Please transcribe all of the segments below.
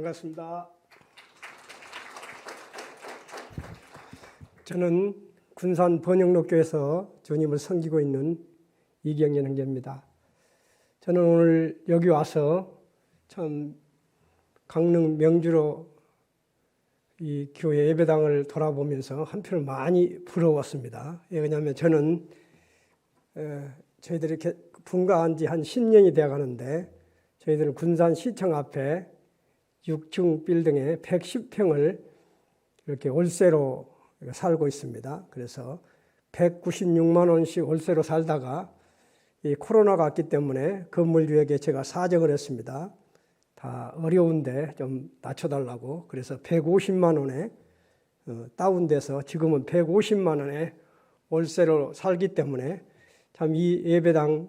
반갑습니다. 저는 군산 번영록교에서 주님을 섬기고 있는 이경연 형제입니다. 저는 오늘 여기 와서 참 강릉 명주로 이 교회 예배당을 돌아보면서 한편으로 많이 부러웠습니다. 왜냐하면 저는 저희들이 분가한 지 한 10년이 되어 가는데 저희들은 군산시청 앞에 6층 빌딩에 110평을 이렇게 월세로 살고 있습니다. 그래서 196만 원씩 월세로 살다가 이 코로나가 왔기 때문에 건물주에게 제가 사정을 했습니다. 다 어려운데 좀 낮춰달라고. 그래서 150만 원에 다운돼서 지금은 150만 원에 월세로 살기 때문에 참 이 예배당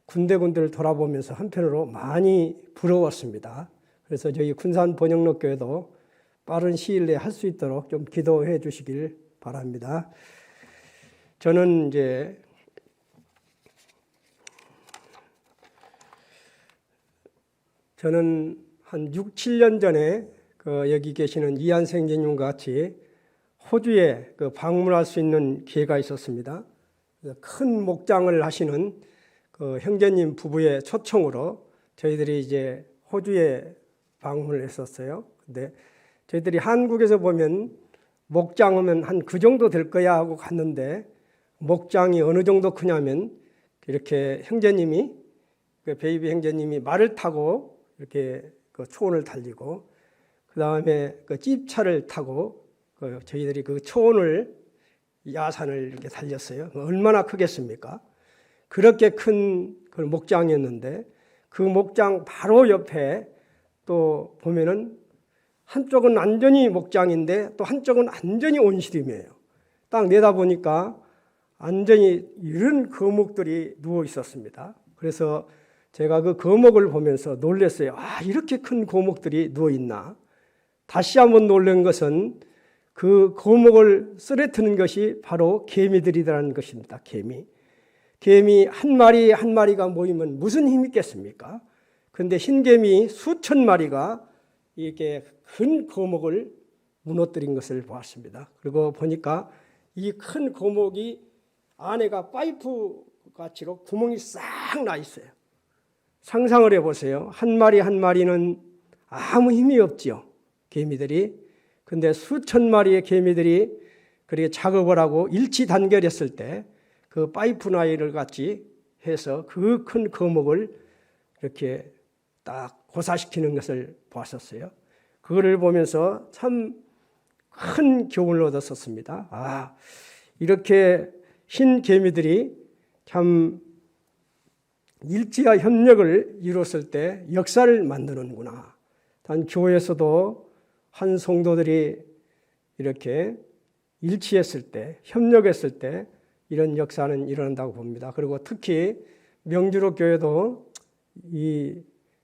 군데군데를 돌아보면서 한편으로 많이 부러웠습니다. 그래서 저희 군산 번영록교회도 빠른 시일 내에 할 수 있도록 좀 기도해 주시길 바랍니다. 저는 한 6, 7년 전에 여기 계시는 이한생 형제님과 같이 호주에 방문할 수 있는 기회가 있었습니다. 큰 목장을 하시는 형제님 부부의 초청으로 저희들이 이제 호주에 방문을 했었어요. 근데 저희들이 한국에서 보면 목장 하면 한 그 정도 될 거야 하고 갔는데 목장이 어느 정도 크냐면 이렇게 형제님이 베이비 형제님이 말을 타고 이렇게 초원을 달리고 그 다음에 찝차를 타고 저희들이 초원을 야산을 이렇게 달렸어요. 얼마나 크겠습니까? 그렇게 큰 목장이었는데 그 목장 바로 옆에 또 보면은 한쪽은 완전히 목장인데 또 한쪽은 완전히 온실임이에요. 딱 내다보니까 완전히 이런 거목들이 누워 있었습니다. 그래서 제가 그 거목을 보면서 놀랐어요. 이렇게 큰 거목들이 누워 있나? 다시 한번 놀란 것은 그 거목을 쓰러뜨리는 것이 바로 개미들이라는 것입니다. 개미 한 마리 한 마리가 모이면 무슨 힘이 있겠습니까? 그런데 흰개미 수천 마리가 이렇게 큰 거목을 무너뜨린 것을 보았습니다. 그리고 보니까 이 큰 거목이 안에가 파이프 같이로 구멍이 싹 나 있어요. 상상을 해보세요. 한 마리 한 마리는 아무 힘이 없지요. 개미들이. 근데 수천 마리의 개미들이 그렇게 작업을 하고 일치 단결했을 때 그 파이프 나이를 같이 해서 그 큰 거목을 이렇게 딱 고사시키는 것을 보았었어요. 그거를 보면서 참 큰 교훈을 얻었었습니다. 이렇게 흰 개미들이 참 일치와 협력을 이뤘을 때 역사를 만드는구나. 단 교회에서도 한 성도들이 이렇게 일치했을 때, 협력했을 때 이런 역사는 일어난다고 봅니다. 그리고 특히 명주로 교회도 이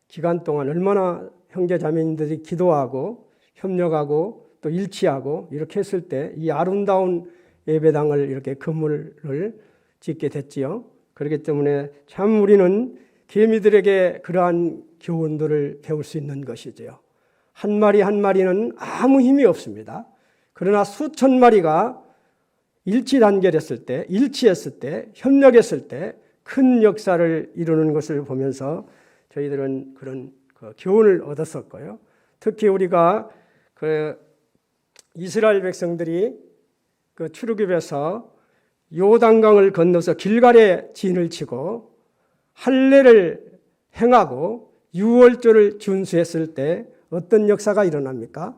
기간 동안 얼마나 형제 자매님들이 기도하고 협력하고 또 일치하고 이렇게 했을 때 이 아름다운 예배당을 이렇게 건물을 짓게 됐지요. 그렇기 때문에 참 우리는 개미들에게 그러한 교훈들을 배울 수 있는 것이지요. 한 마리 한 마리는 아무 힘이 없습니다. 그러나 수천 마리가 일치 단결했을 때, 일치했을 때, 협력했을 때 큰 역사를 이루는 것을 보면서 저희들은 그런 교훈을 얻었었고요. 특히 우리가 이스라엘 백성들이 출애굽에서 요단강을 건너서 길갈에 진을 치고 할례를 행하고 유월절을 준수했을 때 어떤 역사가 일어납니까?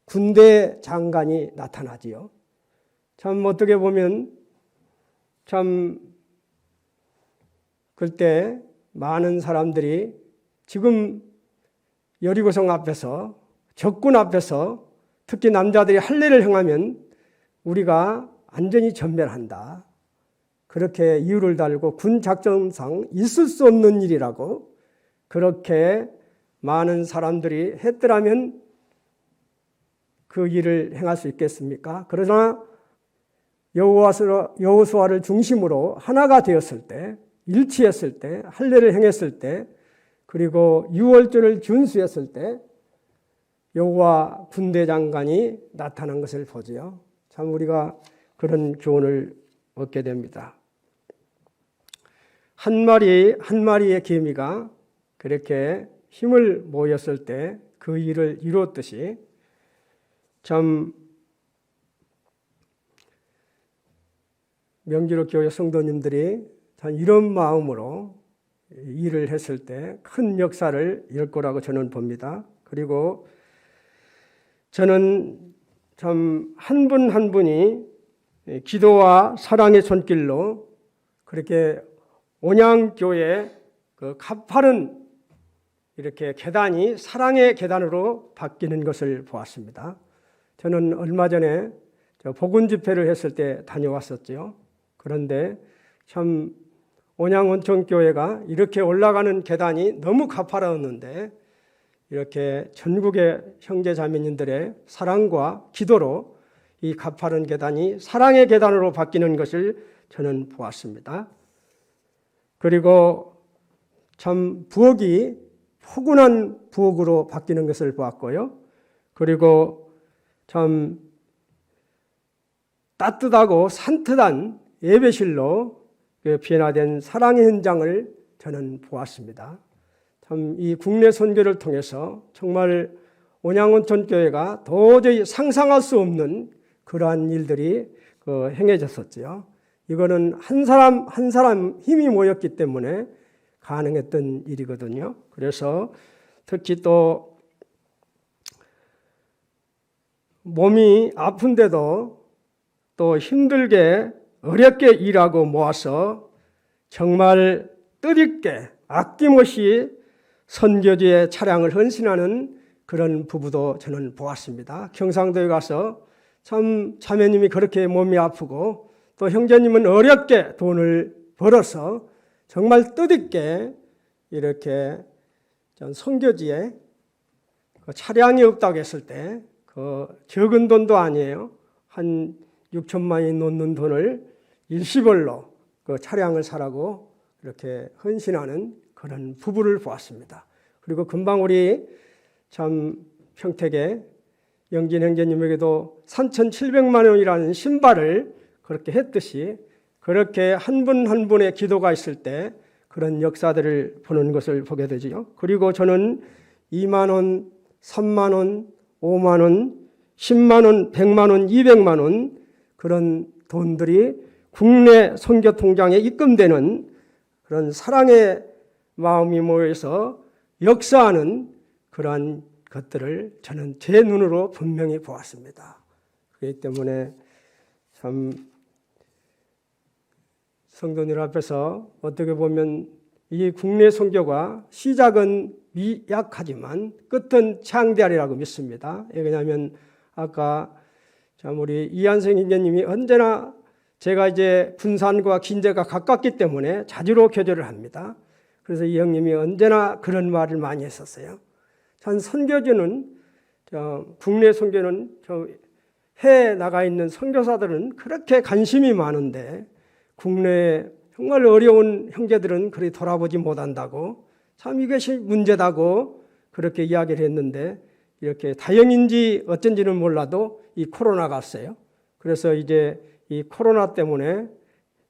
군대 장관이 나타나지요. 참 어떻게 보면 참 그때 많은 사람들이 지금 여리고성 앞에서 적군 앞에서 특히 남자들이 할례를 행하면 우리가 완전히 전멸한다. 그렇게 이유를 달고 군 작전상 있을 수 없는 일이라고 그렇게 많은 사람들이 했더라면 그 일을 행할 수 있겠습니까? 그러나 여호수아를 중심으로 하나가 되었을 때, 일치했을 때, 할례를 행했을 때, 그리고 유월절을 준수했을 때 여호와 군대 장관이 나타난 것을 보지요. 참 우리가 그런 교훈을 얻게 됩니다. 한 마리의 개미가 그렇게 힘을 모였을 때 그 일을 이루었듯이 참 명기록 교회 성도님들이 참 이런 마음으로 일을 했을 때 큰 역사를 이룰 거라고 저는 봅니다. 그리고 저는 참 한 분 한 분이 기도와 사랑의 손길로 그렇게 온양교회 그 가파른 이렇게 계단이 사랑의 계단으로 바뀌는 것을 보았습니다. 저는 얼마 전에 복음 집회를 했을 때 다녀왔었죠. 그런데 참 온양온천교회가 이렇게 올라가는 계단이 너무 가파랐는데 이렇게 전국의 형제 자매님들의 사랑과 기도로 이 가파른 계단이 사랑의 계단으로 바뀌는 것을 저는 보았습니다. 그리고 참 부엌이 포근한 부엌으로 바뀌는 것을 보았고요. 그리고 참 따뜻하고 산뜻한 예배실로 변화된 사랑의 현장을 저는 보았습니다. 참 이 국내 선교를 통해서 정말 온양온천교회가 도저히 상상할 수 없는 그러한 일들이 행해졌었지요. 이거는 한 사람 힘이 모였기 때문에 가능했던 일이거든요. 그래서 특히 또 몸이 아픈데도 또 힘들게 어렵게 일하고 모아서 정말 뜻있게 아낌없이 선교지의 차량을 헌신하는 그런 부부도 저는 보았습니다. 경상도에 가서 참 자매님이 그렇게 몸이 아프고 또 형제님은 어렵게 돈을 벌어서 정말 뜻있게 이렇게 선교지에 차량이 없다고 했을 때 그 적은 돈도 아니에요. 한 6천만 원이 넘는 돈을 일시벌로 그 차량을 사라고 이렇게 헌신하는 그런 부부를 보았습니다. 그리고 금방 우리 참 평택에 영진 형제님에게도 3,700만 원이라는 신발을 그렇게 했듯이 그렇게 한 분 한 분의 기도가 있을 때 그런 역사들을 보는 것을 보게 되지요. 그리고 저는 2만 원, 3만 원, 5만 원, 10만 원, 100만 원, 200만 원 그런 돈들이 국내 선교 통장에 입금되는 그런 사랑의 마음이 모여서 역사하는 그러한 것들을 저는 제 눈으로 분명히 보았습니다. 그렇기 때문에 참 성도님 앞에서 어떻게 보면 이 국내 선교가 시작은 미약하지만 끝은 창대하리라고 믿습니다. 왜냐하면 아까 참 우리 이한생 형제님이 언제나 제가 이제 군산과 긴제가 가깝기 때문에 자주로 교제를 합니다. 그래서 이 형님이 언제나 그런 말을 많이 했었어요. 참 선교주는 국내 선교는 해외에 나가 있는 선교사들은 그렇게 관심이 많은데 국내에 정말 어려운 형제들은 그리 돌아보지 못한다고 참 이것이 문제다고 그렇게 이야기를 했는데 이렇게 다행인지 어쩐지는 몰라도 이 코로나가 왔어요. 그래서 이제 이 코로나 때문에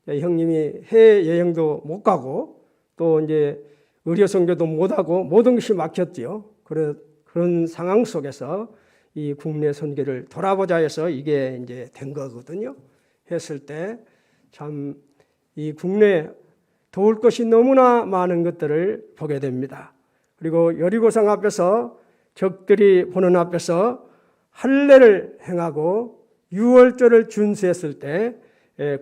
형님이 해외 여행도 못 가고 또 이제 의료 선교도 못 하고 모든 것이 막혔지요. 그런 상황 속에서 이 국내 선교를 돌아보자 해서 이게 이제 된 거거든요. 했을 때 참 이 국내 도울 것이 너무나 많은 것들을 보게 됩니다. 그리고 여리고성 앞에서 적들이 보는 앞에서 할례를 행하고 유월절을 준수했을 때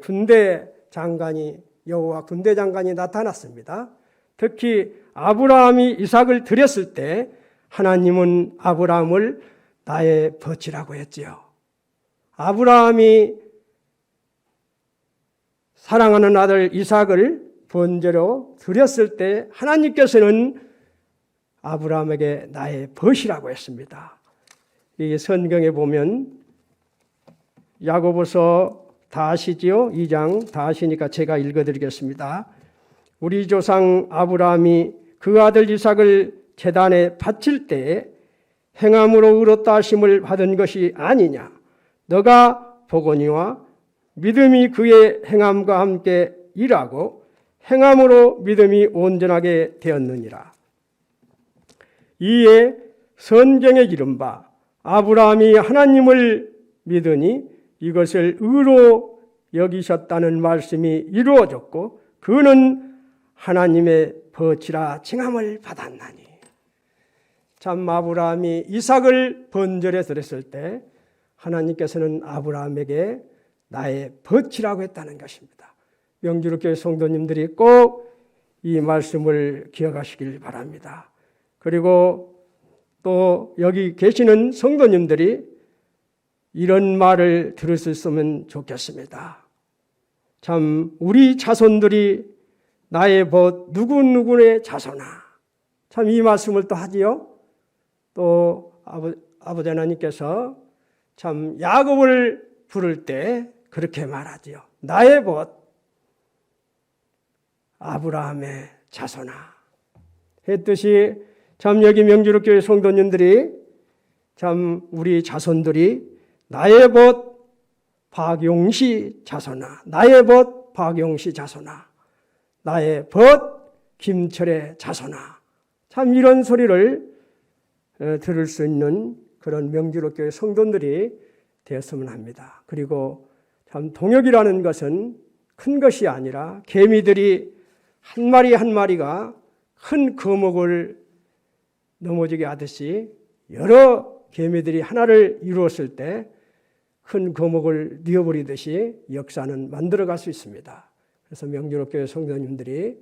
군대 장관이 여호와 군대 장관이 나타났습니다. 특히 아브라함이 이삭을 드렸을 때 하나님은 아브라함을 나의 벗이라고 했지요. 아브라함이 사랑하는 아들 이삭을 번제로 드렸을 때 하나님께서는 아브라함에게 나의 벗이라고 했습니다. 이 성경에 보면 야고보서 다 아시지요? 2장 다 아시니까 제가 읽어드리겠습니다. 우리 조상 아브라함이 그 아들 이삭을 제단에 바칠 때 행함으로 의롭다 하심을 받은 것이 아니냐. 너가 보거니와 믿음이 그의 행함과 함께 일하고 행함으로 믿음이 온전하게 되었느니라. 이에 성경에 기른 바 아브라함이 하나님을 믿으니 이것을 의로 여기셨다는 말씀이 이루어졌고 그는 하나님의 벗이라 칭함을 받았나니. 참 아브라함이 이삭을 번제에 드렸을 때 하나님께서는 아브라함에게 나의 벗이라고 했다는 것입니다. 명주로교회 성도님들이 꼭 이 말씀을 기억하시길 바랍니다. 그리고 또 여기 계시는 성도님들이 이런 말을 들을 수 있으면 좋겠습니다. 참 우리 자손들이 나의 벗 누구누구의 자손아. 참 이 말씀을 또 하지요. 또 아버지 하나님께서 참 야곱을 부를 때 그렇게 말하지요. 나의 벗 아브라함의 자손아 했듯이 참 여기 명주로교회 성도님들이 참 우리 자손들이 나의 벗 박용시 자손아, 나의 벗 박용시 자손아, 나의 벗 김철의 자손아. 참 이런 소리를 들을 수 있는 그런 명주로교회 성도들이 되었으면 합니다. 그리고 참 동역이라는 것은 큰 것이 아니라 개미들이 한 마리 한 마리가 큰 거목을 넘어지게 하듯이 여러 개미들이 하나를 이루었을 때 큰 거목을 뉘어버리듯이 역사는 만들어갈 수 있습니다. 그래서 명주로교회 성도님들이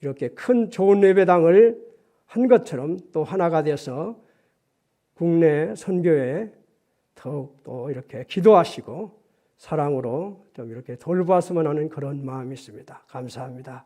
이렇게 큰 좋은 예배당을 한 것처럼 또 하나가 돼서 국내 선교에 더욱 또 이렇게 기도하시고 사랑으로 좀 이렇게 돌보았으면 하는 그런 마음이 있습니다. 감사합니다.